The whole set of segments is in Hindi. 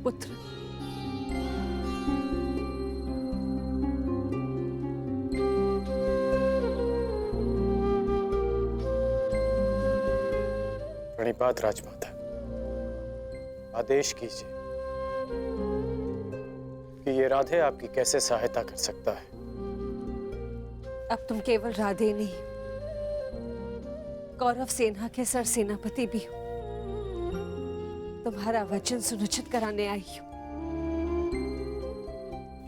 पुत्र। प्रणिपात राजमाता, आदेश कीजिए कि ये राधे आपकी कैसे सहायता कर सकता है। अब तुम केवल राधे नहीं, कौरव सेना के सर सेनापति भी हो। तुम्हारा वचन सुनिश्चित कराने आई हूं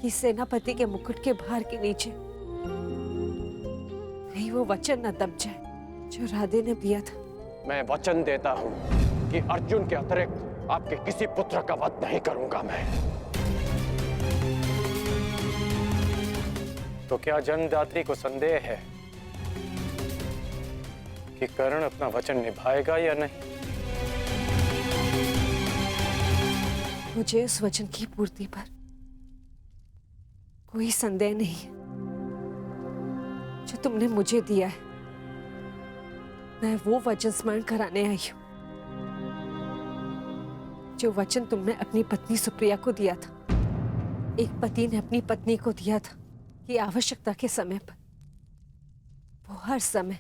कि सेनापति के मुकुट के भार के नीचे नहीं वो वचन न दब जाए जो राधे ने दिया था। मैं वचन देता हूं कि अर्जुन के अतिरिक्त आपके किसी पुत्र का वध नहीं करूंगा मैं। तो क्या जन्मदात्री को संदेह है कि कर्ण अपना वचन निभाएगा या नहीं? मुझे उस वचन की पूर्ति पर कोई संदेह नहीं है जो तुमने मुझे दिया है। मैं वो वचन स्मरण कराने आई हूं जो वचन तुमने अपनी पत्नी सुप्रिया को दिया था। एक पति ने अपनी पत्नी को दिया था कि आवश्यकता के समय पर वो हर समय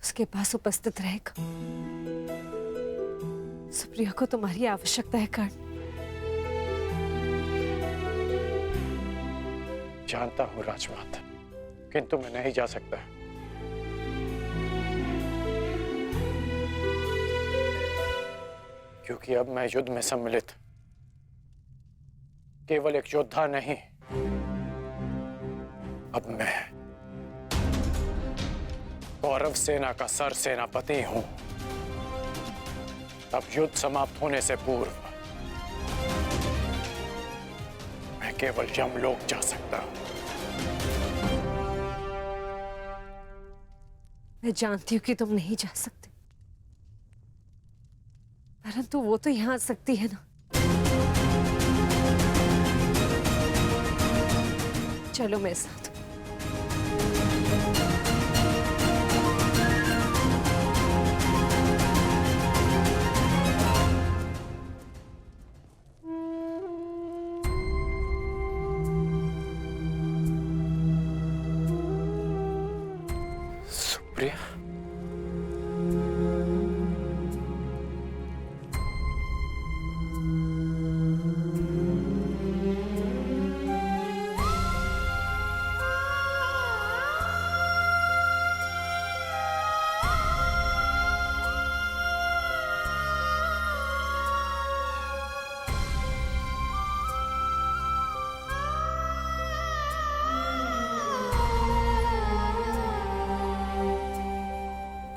उसके पास उपस्थित रहेगा। सुप्रिया को तुम्हारी आवश्यकता है कर्ण। जानता हूं राजमाता, किंतु मैं नहीं जा सकता। क्योंकि अब मैं युद्ध में सम्मिलित केवल एक योद्धा नहीं, अब मैं कौरव सेना का सर सेनापति हूं। अब युद्ध समाप्त होने से पूर्व मैं केवल यमलोक जा सकता हूं। मैं जानती हूं कि तुम नहीं जा सकते, परंतु वो तो यहां आ सकती है ना। चलो मेरे साथ। सुप्रिया,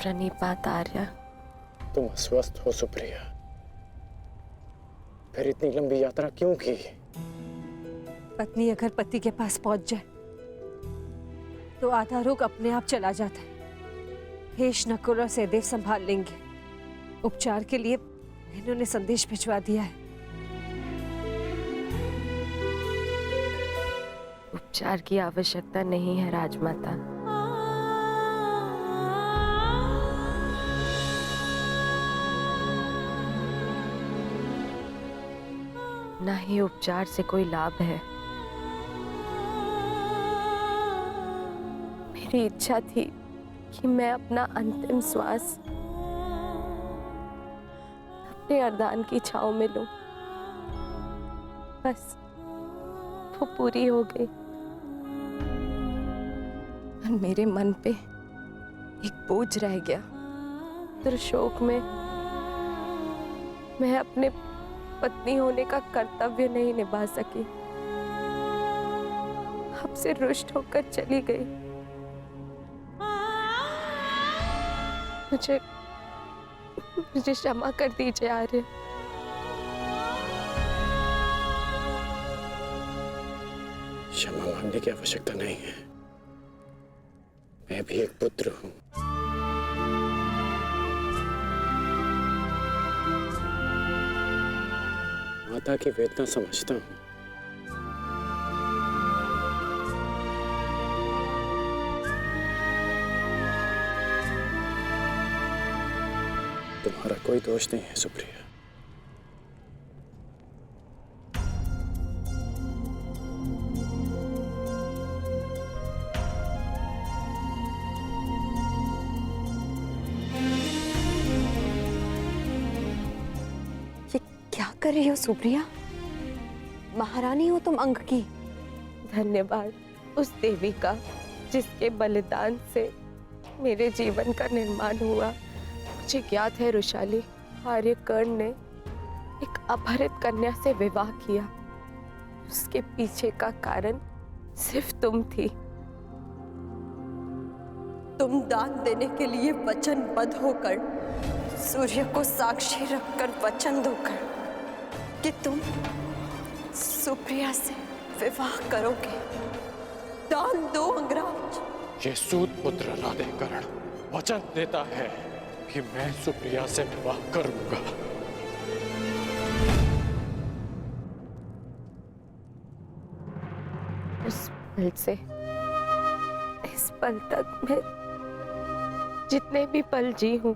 प्रणिपात आर्या। तुम अस्वस्थ हो सुप्रिया, फिर इतनी लंबी यात्रा क्यों की? पत्नी अगर पति के पास पहुंच जाए तो आधा रोग अपने आप चला जाता है। हेश, नकुल और सहदेव संभाल लेंगे। उपचार के लिए इन्होंने संदेश भिजवा दिया है। उपचार की आवश्यकता नहीं है राजमाता। ना ही उपचार से कोई लाभ है। मेरी इच्छा थी कि मैं अपना अंतिम श्वास अपने अर्धान की छांव में लूं। बस वो पूरी हो गई और मेरे मन पे एक बोझ रह गया। फिर शोक में मैं अपने पत्नी होने का कर्तव्य नहीं निभा सकी, आपसे रुष्ट होकर चली गई। मुझे क्षमा कर दीजिए आर्य। क्षमा मांगने की आवश्यकता नहीं है। मैं भी एक पुत्र हूं। माता की वेदना समझता हूं। तुम्हारा कोई दोष नहीं है सुप्रिया। कर रही हो सुप्रिया? महारानी हो तुम अंक की। धन्यवाद उस देवी का जिसके बलिदान से मेरे जीवन का निर्माण हुआ। मुझे ज्ञात है रुशाली, आर्यकर्ण ने एक अपहरित कन्या से विवाह किया। उसके पीछे का कारण सिर्फ तुम थी। तुम दान देने के लिए वचनबद्ध होकर, सूर्य को साक्षी रखकर वचन दोकर कि तुम सुप्रिया से विवाह करोगे। दान दो अंगराज। ये सूत पुत्र राधेकर्ण वचन देता है कि मैं सुप्रिया से विवाह करूंगा। उस पल से इस पल तक मैं जितने भी पल जी हूं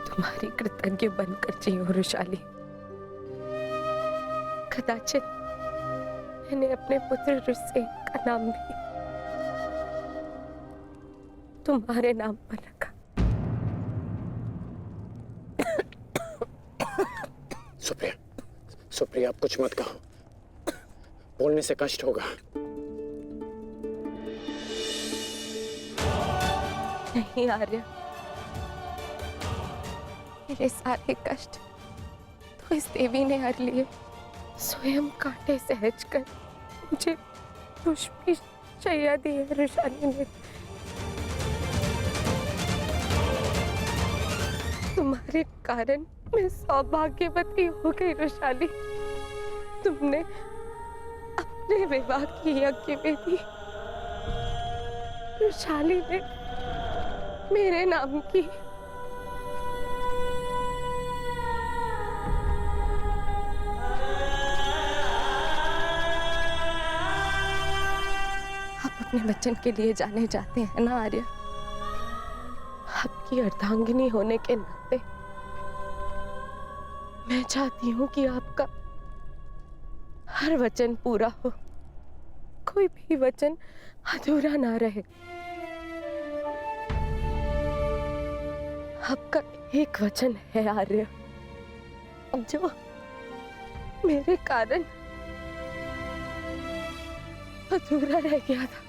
तुम्हारी कृतज्ञ बनकर जी हूं रुशाली। कदाचित मैंने अपने पुत्र रुसेन का नाम भी तुम्हारे नाम पर रखा। सुप्रिया, सुप्रिया आप कुछ मत कहो, बोलने से कष्ट होगा। नहीं आर्य, मेरे सारे कष्ट तो इस देवी ने हर लिए। स्वयं कांटे सहज कर मुझे पुष्पी शैया दी है रुशाली ने। तुम्हारे कारण मैं सौभाग्यवती हो गई रुशाली। तुमने अपने विवाह की यज्ञ में दी, रुशाली ने मेरे नाम की। आप अपने वचन के लिए जाने जाते हैं ना आर्य। आपकी अर्धांगिनी होने के नाते मैं चाहती हूं कि आपका हर वचन पूरा हो, कोई भी वचन अधूरा ना रहे। आपका एक वचन है आर्य जो मेरे कारण अधूरा रह गया था।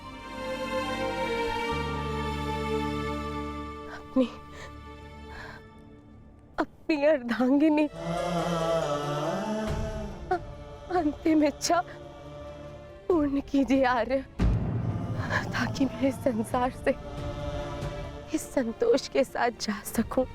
अपनी अर्धांगिनी अंतिम इच्छा पूर्ण कीजिए आर्य, ताकि मैं इस संसार से इस संतोष के साथ जा सकूं।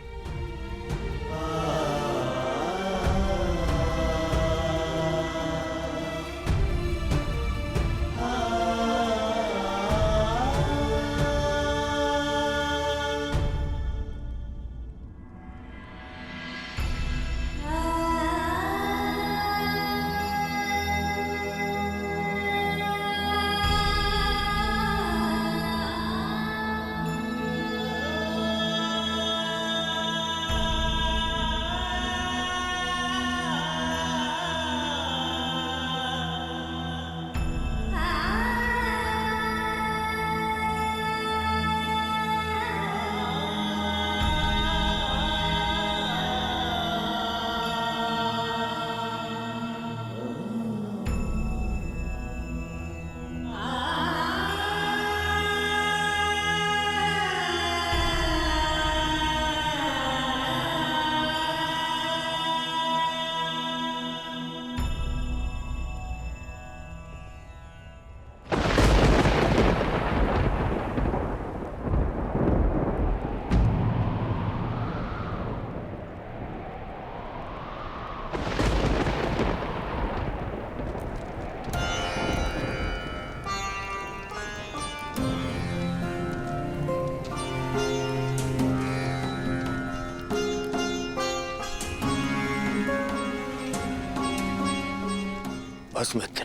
बस मित्र,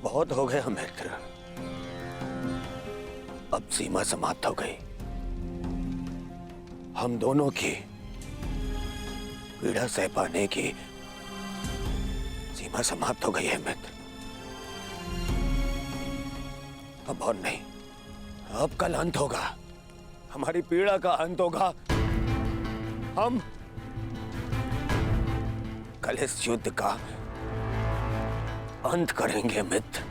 बहुत हो गया मित्र। अब सीमा समाप्त हो गई। हम दोनों की पीड़ा सह पाने की सीमा समाप्त हो गई है मित्र। अब और नहीं, अब कल अंत होगा। हमारी पीड़ा का अंत होगा। हम कल इस युद्ध का अंत करेंगे मित्र,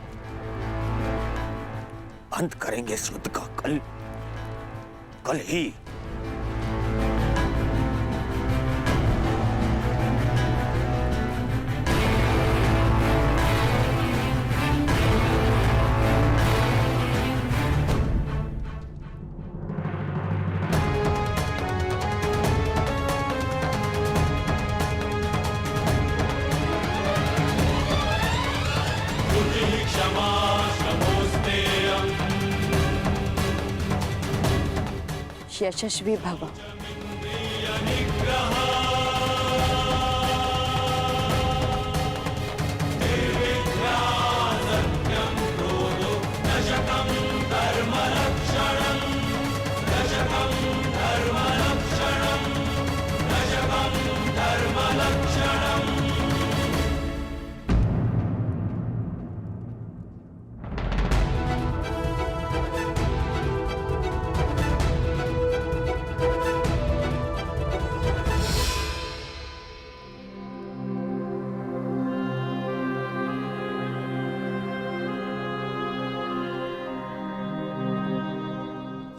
अंत करेंगे इस युद्ध का कल ही। यशस्वी भव।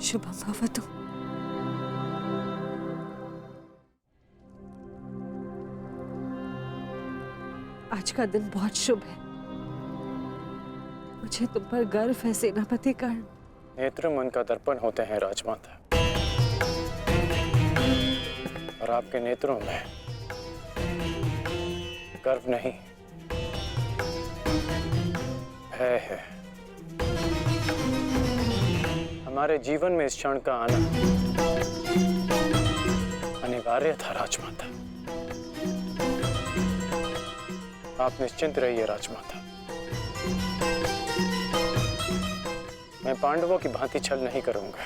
शुभम भवतु। आज का दिन बहुत शुभ है। मुझे तुम पर गर्व है सेनापति कर्ण। नेत्र मन का दर्पण होते हैं राजमाता, और आपके नेत्रों में गर्व नहीं, भय है। हमारे जीवन में इस क्षण का आना अनिवार्य था राजमाता। आप निश्चिंत रहिए राजमाता, मैं पांडवों की भांति छल नहीं करूंगा।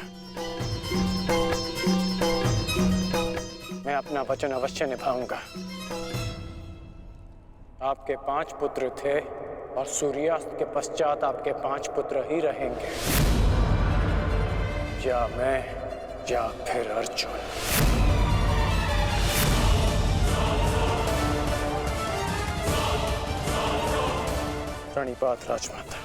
मैं अपना वचन अवश्य निभाऊंगा। आपके 5 पुत्र थे और सूर्यास्त के पश्चात आपके 5 पुत्र ही रहेंगे, या मैं या फिर अर्जुन। प्रणिपात राजमाता।